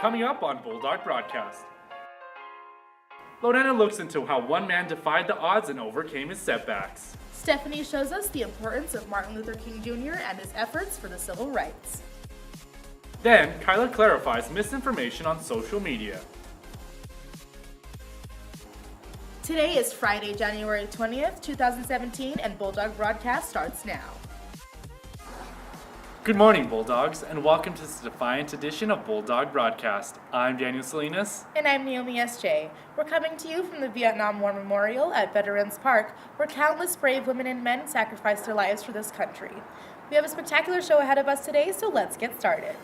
Coming up on Bulldog Broadcast. Lorena looks into how one man defied the odds and overcame his setbacks. Stephanie shows us the importance of Martin Luther King Jr. and his efforts for the civil rights. Then, Kyla clarifies misinformation on social media. Today is Friday, January 20th, 2017, and Bulldog Broadcast starts now. Good morning, Bulldogs, and welcome to this defiant edition of Bulldog Broadcast. I'm Daniel Salinas. And I'm Naomi S.J. We're coming to you from the Vietnam War Memorial at Veterans Park, where countless brave women and men sacrificed their lives for this country. We have a spectacular show ahead of us today, so let's get started.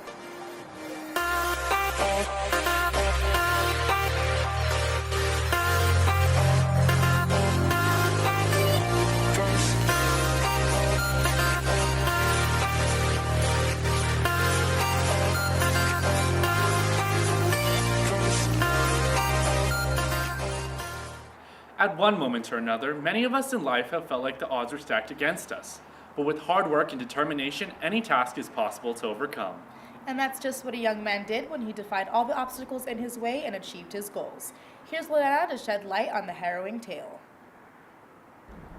At one moment or another, many of us in life have felt like the odds were stacked against us. But with hard work and determination, any task is possible to overcome. And that's just what a young man did when he defied all the obstacles in his way and achieved his goals. Here's Lorena to shed light on the harrowing tale.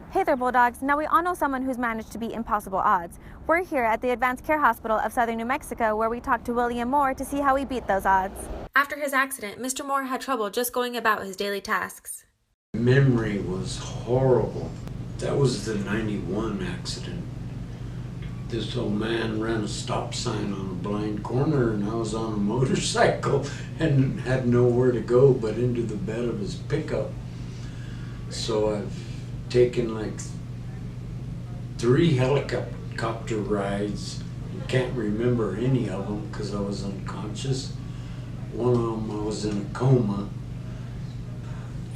Hey there, Bulldogs. Now we all know someone who's managed to beat impossible odds. We're here at the Advanced Care Hospital of Southern New Mexico, where we talked to William Moore to see how he beat those odds. After his accident, Mr. Moore had trouble just going about his daily tasks. Memory was horrible. That was the 91 accident. This old man ran a stop sign on a blind corner, and I was on a motorcycle and had nowhere to go but into the bed of his pickup. So I've taken like 3 helicopter rides. I can't remember any of them because I was unconscious. One of them I was in a coma.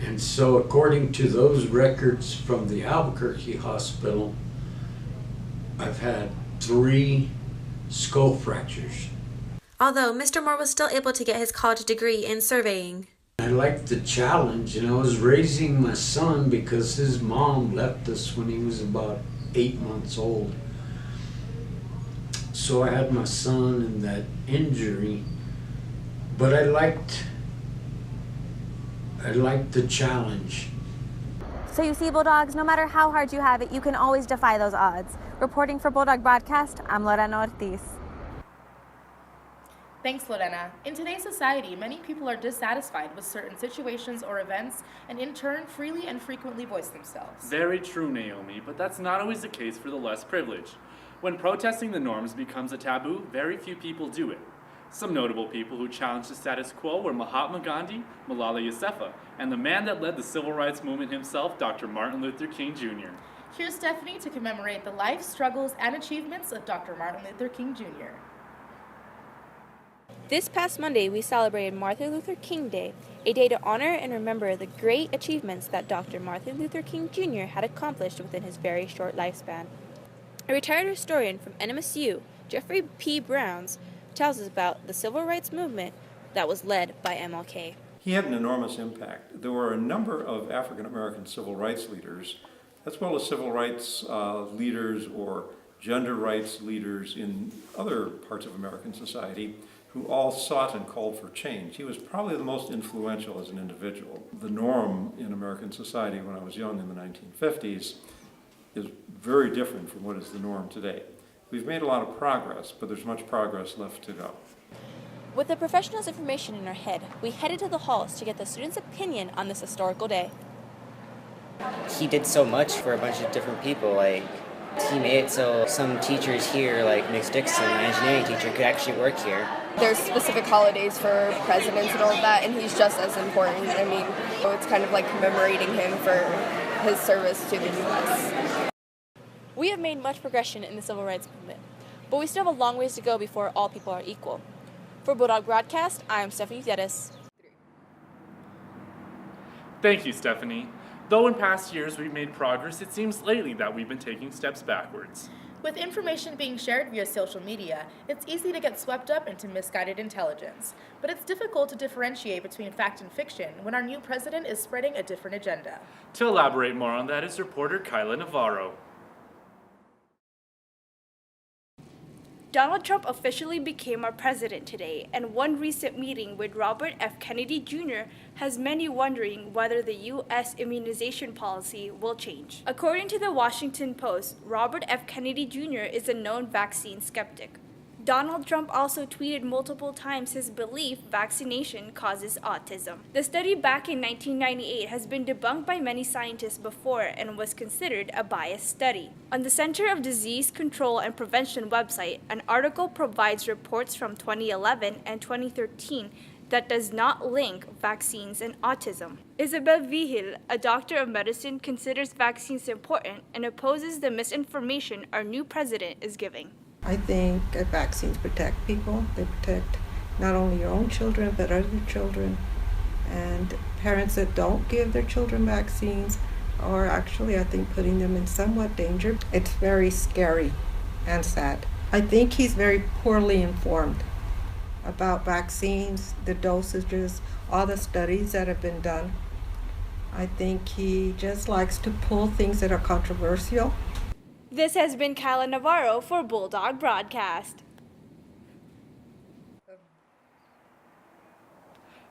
And so according to those records from the Albuquerque hospital, I've had 3 skull fractures. Although Mr. Moore was still able to get his college degree in surveying. I liked the challenge, and I was raising my son because his mom left us when he was about 8 months old. So I had my son and that injury, but I liked the challenge. So you see, Bulldogs, no matter how hard you have it, you can always defy those odds. Reporting for Bulldog Broadcast, I'm Lorena Ortiz. Thanks, Lorena. In today's society, many people are dissatisfied with certain situations or events, and in turn, freely and frequently voice themselves. Very true, Naomi, but that's not always the case for the less privileged. When protesting the norms becomes a taboo, very few people do it. Some notable people who challenged the status quo were Mahatma Gandhi, Malala Yousafzai, and the man that led the civil rights movement himself, Dr. Martin Luther King Jr. Here's Stephanie to commemorate the life, struggles, and achievements of Dr. Martin Luther King Jr. This past Monday, we celebrated Martin Luther King Day, a day to honor and remember the great achievements that Dr. Martin Luther King Jr. had accomplished within his very short lifespan. A retired historian from NMSU, Jeffrey P. Browns, tells us about the civil rights movement that was led by MLK. He had an enormous impact. There were a number of African American civil rights leaders, as well as civil rights leaders or gender rights leaders in other parts of American society, who all sought and called for change. He was probably the most influential as an individual. The norm in American society when I was young in the 1950s is very different from what is the norm today. We've made a lot of progress, but there's much progress left to go. With the professional's information in our head, we headed to the halls to get the students' opinion on this historical day. He did so much for a bunch of different people. Like, he made it so some teachers here, like Miss Dixon, an engineering teacher, could actually work here. There's specific holidays for presidents and all of that, and he's just as important. I mean, it's kind of like commemorating him for his service to the U.S. We have made much progression in the civil rights movement, but we still have a long ways to go before all people are equal. For Bulldog Broadcast, I am Stephanie Gutierrez. Thank you, Stephanie. Though in past years we've made progress, it seems lately that we've been taking steps backwards. With information being shared via social media, it's easy to get swept up into misguided intelligence. But it's difficult to differentiate between fact and fiction when our new president is spreading a different agenda. To elaborate more on that is reporter Kyla Navarro. Donald Trump officially became our president today, and one recent meeting with Robert F. Kennedy Jr. has many wondering whether the U.S. immunization policy will change. According to the Washington Post, Robert F. Kennedy Jr. is a known vaccine skeptic. Donald Trump also tweeted multiple times his belief vaccination causes autism. The study back in 1998 has been debunked by many scientists before and was considered a biased study. On the Center of Disease Control and Prevention website, an article provides reports from 2011 and 2013 that does not link vaccines and autism. Isabel Vigil, a doctor of medicine, considers vaccines important and opposes the misinformation our new president is giving. I think vaccines protect people. They protect not only your own children, but other children. And parents that don't give their children vaccines are actually, I think, putting them in somewhat danger. It's very scary and sad. I think he's very poorly informed about vaccines, the dosages, all the studies that have been done. I think he just likes to pull things that are controversial. This has been Kyla Navarro for Bulldog Broadcast.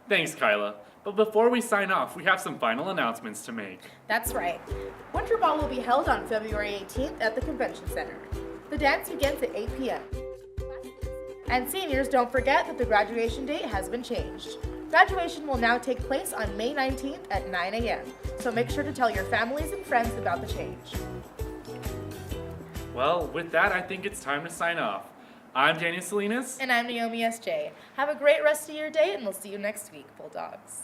Thanks, Kyla. But before we sign off, we have some final announcements to make. That's right. Winter Ball will be held on February 18th at the Convention Center. The dance begins at 8 p.m. And seniors, don't forget that the graduation date has been changed. Graduation will now take place on May 19th at 9 a.m. So make sure to tell your families and friends about the change. Well, with that, I think it's time to sign off. I'm Daniel Salinas. And I'm Naomi S.J. Have a great rest of your day, and we'll see you next week, Bulldogs.